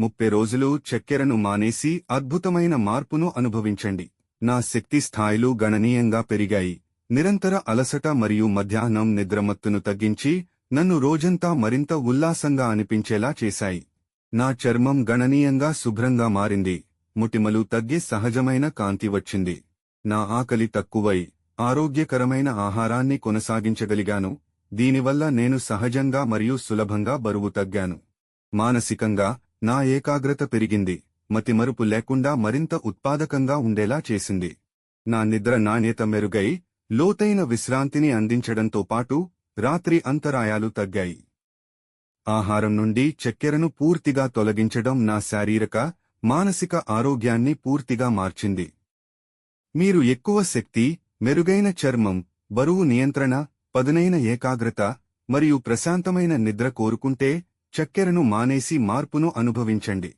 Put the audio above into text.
30 రోజులు చక్కెరను మానేసి అద్భుతమైన మార్పును అనుభవించండి. నా శక్తి స్థాయిలు గణనీయంగా పెరిగాయి. నిరంతర అలసట మరియు మధ్యాహ్నం నిద్రమత్తును తగ్గించి నన్ను రోజంతా మరింత ఉల్లాసంగా అనిపించేలా చేశాయి. నా చర్మం గణనీయంగా శుభ్రంగా మారింది. ముటిమలు తగ్గి సహజమైన కాంతి వచ్చింది. నా ఆకలి తక్కువై ఆరోగ్యకరమైన ఆహారాన్ని కొనసాగించగలిగాను. దీనివల్ల నేను సహజంగా మరియు సులభంగా బరువు తగ్గాను. మానసికంగా నా ఏకాగ్రత పెరిగింది. మతిమరుపు లేకుండా మరింత ఉత్పాదకంగా ఉండేలా చేసింది. నా నిద్ర నాణ్యత మెరుగై లోతైన విశ్రాంతిని అందించడంతో పాటు రాత్రి అంతరాయాలు తగ్గాయి. ఆహారం నుండి చక్కెరను పూర్తిగా తొలగించడం నా శారీరక, మానసిక ఆరోగ్యాన్ని పూర్తిగా మార్చింది. మీరు ఎక్కువ శక్తి, మెరుగైన చర్మం, బరువు నియంత్రణ, పదునైన ఏకాగ్రత మరియు ప్రశాంతమైన నిద్ర కోరుకుంటే చక్కెరను మానేసి మార్పును అనుభవించండి.